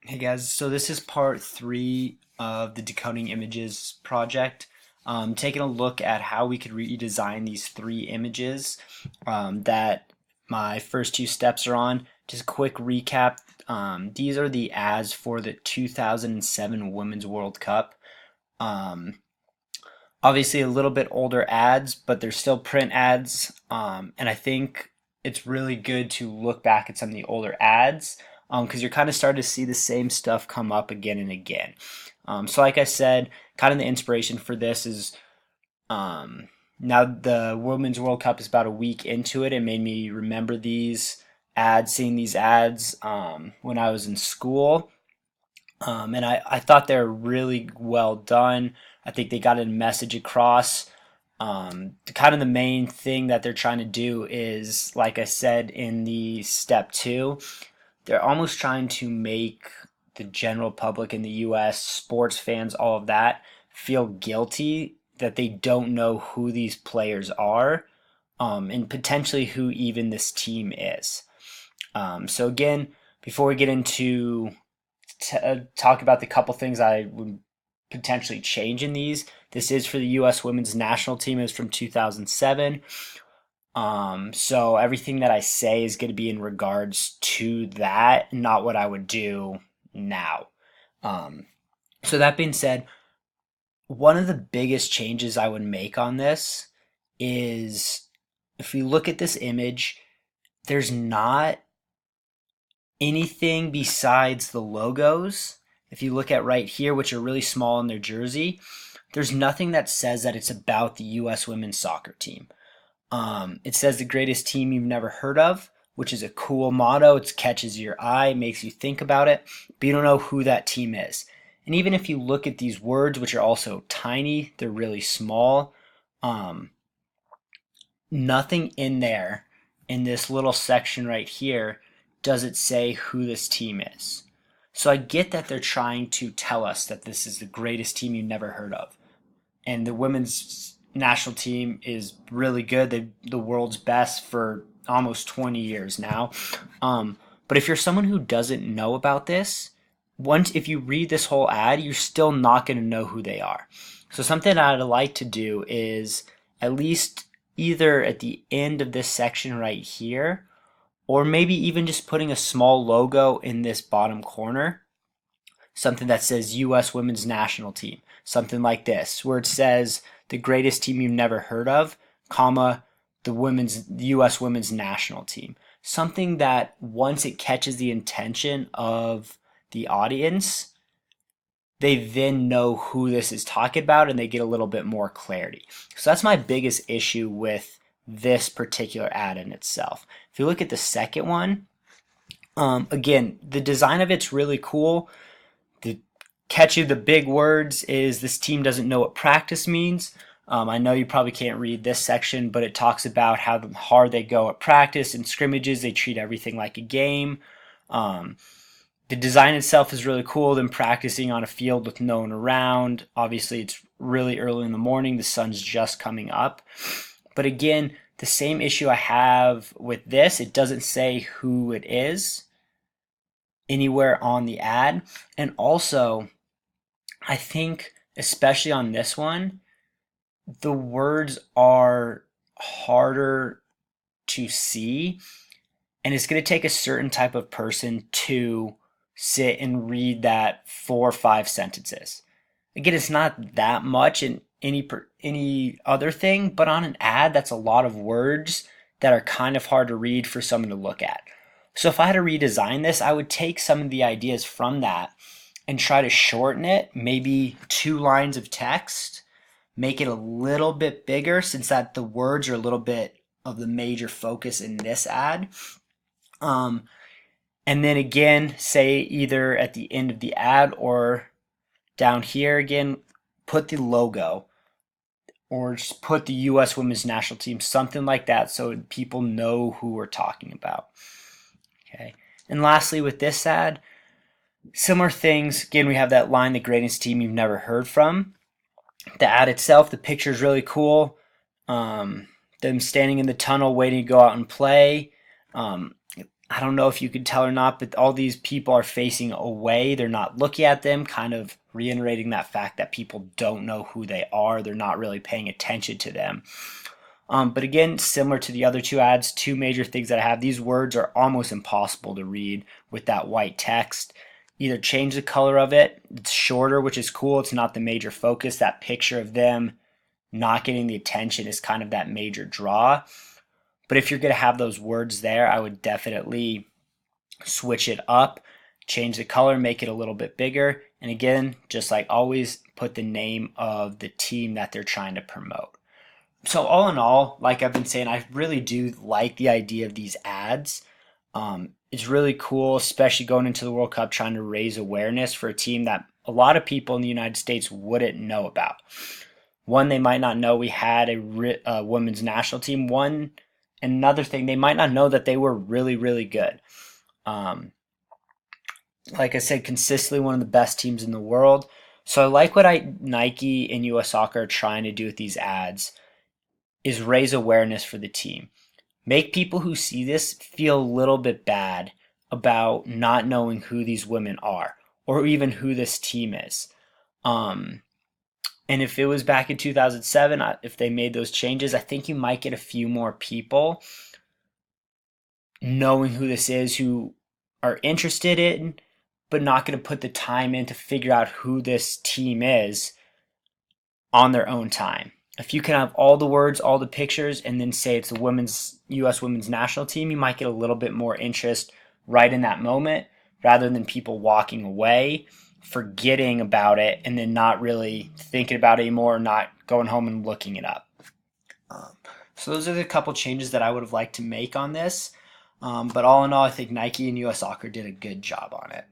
Hey guys, so this is part three of the Decoding Images project. Taking a look at how we could redesign these three images that my first two steps are on. Just a quick recap. These are the ads for the 2007 Women's World Cup. Um, Obviously, a little bit older ads, but they're still print ads. And I think it's really good to look back at some of the older ads because you're kind of starting to see the same stuff come up again and again. So, like I said, kind of the inspiration for this is now the Women's World Cup is about a week into it. It made me remember these ads, seeing these ads when I was in school. And I thought they were really well done. I think they got a message across. Kind of the main thing that they're trying to do is, like I said in the step two, they're almost trying to make the general public in the US, sports fans, all of that, feel guilty that they don't know who these players are, and potentially who even this team is. So, again, before we get into talk about the couple things I would potentially change in these. This is for the U.S. Women's National Team. It was from 2007. So everything that I say is going to be in regards to that, not what I would do now. Um, so that being said, one of the biggest changes I would make on this is if we look at this image, there's not anything besides the logos. If you look at right here, which are really small in their jersey, there's nothing that says that it's about the U.S. women's soccer team. It says the greatest team you've never heard of, which is a cool motto. It catches your eye, makes you think about it, but you don't know who that team is. And even if you look at these words, which are also tiny, they're really small, um, nothing in there in this little section right here does it say who this team is. So I get that they're trying to tell us that this is the greatest team you've never heard of. And the women's national team is really good. They're the world's best for almost 20 years now. But if you're someone who doesn't know about this, once if you read this whole ad, you're still not going to know who they are. So something I'd like to do is at least either at the end of this section right here, or maybe even just putting a small logo in this bottom corner, something that says U.S. Women's National Team, something like this, where it says the greatest team you've never heard of, comma, the U.S. Women's National Team. Something that once it catches the attention of the audience, they then know who this is talking about and they get a little bit more clarity. So that's my biggest issue with this particular ad in itself. If you look at the second one, again, the design of it's really cool. The catchy, the big words is this team doesn't know what practice means. I know you probably can't read this section, but it talks about how hard they go at practice and scrimmages. They treat everything like a game. The design itself is really cool. Them practicing on a field with no one around. Obviously, it's really early in the morning. The sun's just coming up. But again, the same issue I have with this, it doesn't say who it is anywhere on the ad. And also, I think, especially on this one, the words are harder to see. And it's going to take a certain type of person to sit and read that 4 or 5 sentences. Again, it's not that much in any other thing, but on an ad, that's a lot of words that are kind of hard to read for someone to look at. So if I had to redesign this, I would take some of the ideas from that and try to shorten it, maybe 2 lines of text, make it a little bit bigger since that the words are a little bit of the major focus in this ad. And then again, say either at the end of the ad or down here again, put the logo or just put the U.S. Women's National Team, something like that, so people know who we're talking about. Okay. And lastly, with this ad, similar things. Again, we have that line, the greatest team you've never heard from. The ad itself, the picture is really cool. Them standing in the tunnel waiting to go out and play. I don't know if you could tell or not, but all these people are facing away. They're not looking at them, kind of reiterating that fact that people don't know who they are. They're not really paying attention to them. But again, similar to the other two ads, two major things that I have, these words are almost impossible to read with that white text. Either change the color of it, it's shorter, which is cool. It's not the major focus. That picture of them not getting the attention is kind of that major draw. But if you're going to have those words there, I would definitely switch it up, change the color, make it a little bit bigger. And again, just like always, put the name of the team that they're trying to promote. So all in all, like I've been saying, I really do like the idea of these ads. It's really cool, especially going into the World Cup, trying to raise awareness for a team that a lot of people in the United States wouldn't know about. One, they might not know we had a women's national team. One, another thing, they might not know that they were really, really good. Um, like I said, consistently one of the best teams in the world. So I like what Nike and US Soccer are trying to do with these ads is raise awareness for the team. Make people who see this feel a little bit bad about not knowing who these women are or even who this team is. Um, and if it was back in 2007, if they made those changes, I think you might get a few more people knowing who this is who are interested in, but not going to put the time in to figure out who this team is on their own time. If you can have all the words, all the pictures, and then say it's the U.S. women's national team, you might get a little bit more interest right in that moment rather than people walking away, forgetting about it, and then not really thinking about it anymore, not going home and looking it up. Um, so those are the couple changes that I would have liked to make on this. But all in all, I think Nike and US Soccer did a good job on it.